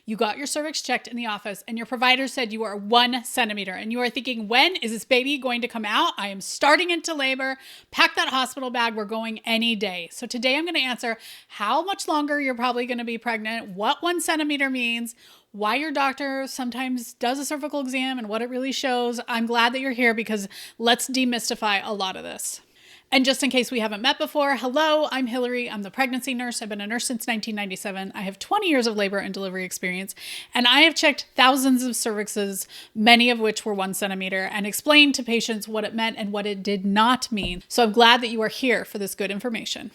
you got your cervix checked in the office and your provider said you are 1 centimeter and you are thinking, when is this baby going to come out? I am starting into labor. Pack that hospital bag. We're going any day. So today I'm going to answer how much longer you're probably going to be pregnant, what 1 centimeter means, why your doctor sometimes does a cervical exam and what it really shows. I'm glad that you're here because let's demystify a lot of this. And just in case we haven't met before, hello, I'm Hillary. I'm the pregnancy nurse. I've been a nurse since 1997. I have 20 years of labor and delivery experience, and I have checked thousands of cervixes, many of which were 1 centimeter, and explained to patients what it meant and what it did not mean. So I'm glad that you are here for this good information.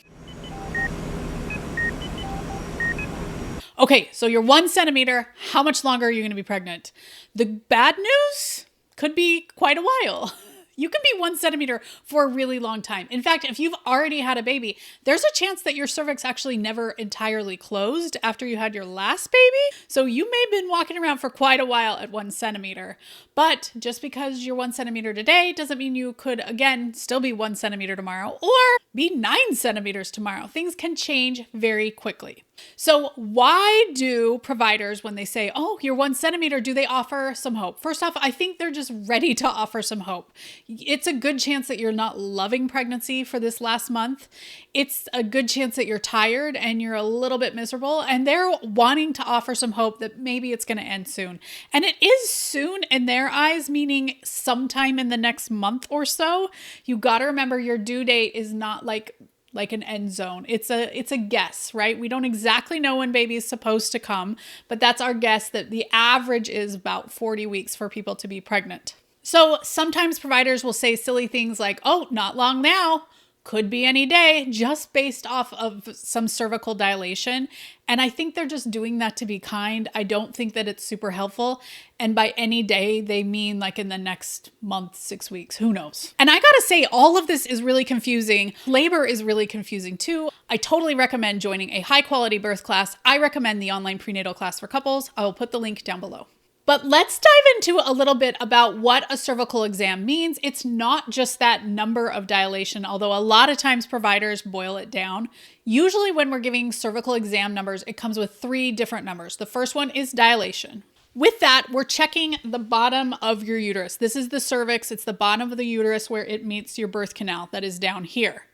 Okay, so you're 1 centimeter. How much longer are you going to be pregnant? The bad news could be quite a while. You can be 1 centimeter for a really long time. In fact, if you've already had a baby, there's a chance that your cervix actually never entirely closed after you had your last baby. So you may have been walking around for quite a while at 1 centimeter. But just because you're 1 centimeter today doesn't mean you could, again, still be 1 centimeter tomorrow or be 9 centimeters tomorrow. Things can change very quickly. So why do providers, when they say, oh, you're 1 centimeter, do they offer some hope? First off, I think they're just ready to offer some hope. It's a good chance that you're not loving pregnancy for this last month. It's a good chance that you're tired and you're a little bit miserable, and they're wanting to offer some hope that maybe it's going to end soon. And it is soon in their eyes, meaning sometime in the next month or so. You got to remember your due date is not like an end zone. It's a guess, right? We don't exactly know when baby is supposed to come, but that's our guess that the average is about 40 weeks for people to be pregnant. So sometimes providers will say silly things like, oh, not long now, could be any day, just based off of some cervical dilation. And I think they're just doing that to be kind. I don't think that it's super helpful. And by any day, they mean like in the next month, 6 weeks, who knows? And I gotta say, all of this is really confusing. Labor is really confusing too. I totally recommend joining a high quality birth class. I recommend the online prenatal class for couples. I will put the link down below. But let's dive into a little bit about what a cervical exam means. It's not just that number of dilation, although a lot of times providers boil it down. Usually when we're giving cervical exam numbers, it comes with 3 different numbers. The first one is dilation. With that, we're checking the bottom of your uterus. This is the cervix. It's the bottom of the uterus where it meets your birth canal that is down here.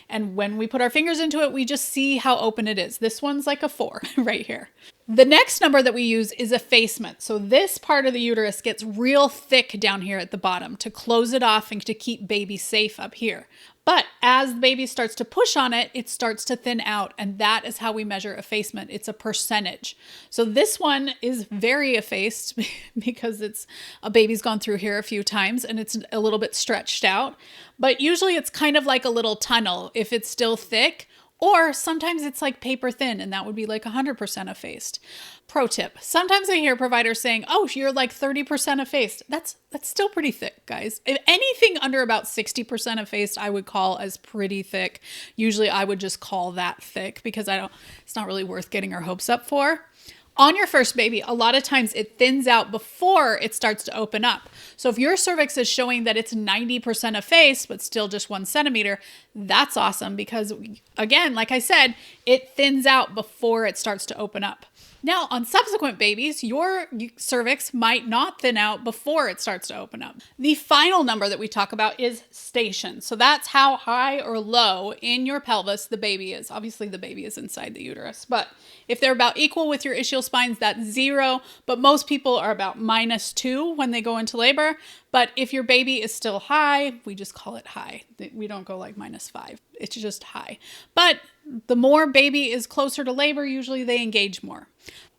And when we put our fingers into it, we just see how open it is. This one's like a 4 right here. The next number that we use is effacement. So this part of the uterus gets real thick down here at the bottom to close it off and to keep baby safe up here. But as the baby starts to push on it, it starts to thin out. And that is how we measure effacement. It's a percentage. So this one is very effaced because a baby's gone through here a few times and it's a little bit stretched out. But usually it's kind of like a little tunnel if it's still thick. Or sometimes it's like paper thin, and that would be like 100% effaced. Pro tip. Sometimes I hear providers saying, oh, you're like 30% effaced. That's still pretty thick, guys. If anything under about 60% effaced, I would call as pretty thick. Usually I would just call that thick because it's not really worth getting our hopes up for. On your first baby, a lot of times it thins out before it starts to open up. So if your cervix is showing that it's 90% effaced, but still just 1 centimeter, that's awesome because, again, like I said, it thins out before it starts to open up. Now, on subsequent babies, your cervix might not thin out before it starts to open up. The final number that we talk about is station. So that's how high or low in your pelvis the baby is. Obviously, the baby is inside the uterus, but if they're about equal with your ischial spines, that's 0. But most people are about -2 when they go into labor. But if your baby is still high, we just call it high. We don't go like -5. It's just high. But the more baby is closer to labor, usually they engage more.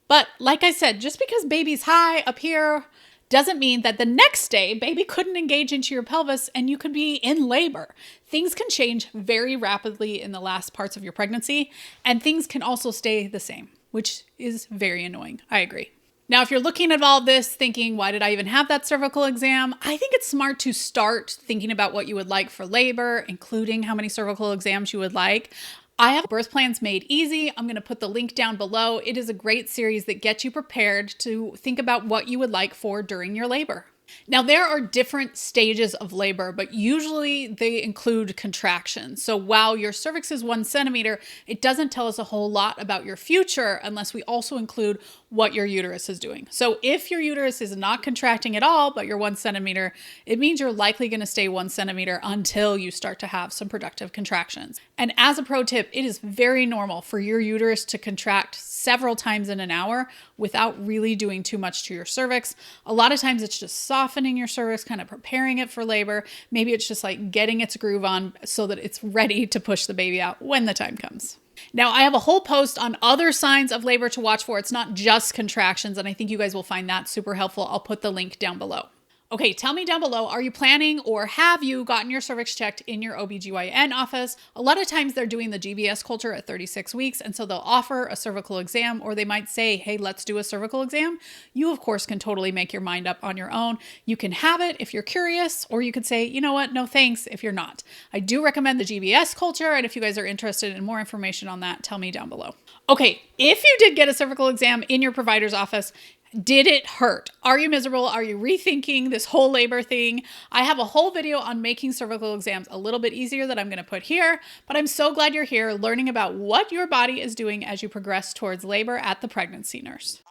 But like I said, just because baby's high up here doesn't mean that the next day baby couldn't engage into your pelvis and you could be in labor. Things can change very rapidly in the last parts of your pregnancy, and things can also stay the same, which is very annoying. I agree. Now, if you're looking at all this thinking, why did I even have that cervical exam? I think it's smart to start thinking about what you would like for labor, including how many cervical exams you would like. I have Birth Plans Made Easy. I'm going to put the link down below. It is a great series that gets you prepared to think about what you would like for during your labor. Now, there are different stages of labor, but usually they include contractions. So while your cervix is 1 centimeter, it doesn't tell us a whole lot about your future unless we also include what your uterus is doing. So if your uterus is not contracting at all, but you're 1 centimeter, it means you're likely going to stay 1 centimeter until you start to have some productive contractions. And as a pro tip, it is very normal for your uterus to contract several times in an hour without really doing too much to your cervix. A lot of times it's just softening your cervix, kind of preparing it for labor. Maybe it's just like getting its groove on so that it's ready to push the baby out when the time comes. Now, I have a whole post on other signs of labor to watch for. It's not just contractions, and I think you guys will find that super helpful. I'll put the link down below. Okay, tell me down below, are you planning or have you gotten your cervix checked in your OBGYN office? A lot of times they're doing the GBS culture at 36 weeks, and so they'll offer a cervical exam, or they might say, hey, let's do a cervical exam. You, of course, can totally make your mind up on your own. You can have it if you're curious, or you could say, you know what, no thanks if you're not. I do recommend the GBS culture, and if you guys are interested in more information on that, tell me down below. Okay, if you did get a cervical exam in your provider's office, did it hurt? Are you miserable? Are you rethinking this whole labor thing? I have a whole video on making cervical exams a little bit easier that I'm going to put here, but I'm so glad you're here learning about what your body is doing as you progress towards labor at the Pregnancy Nurse.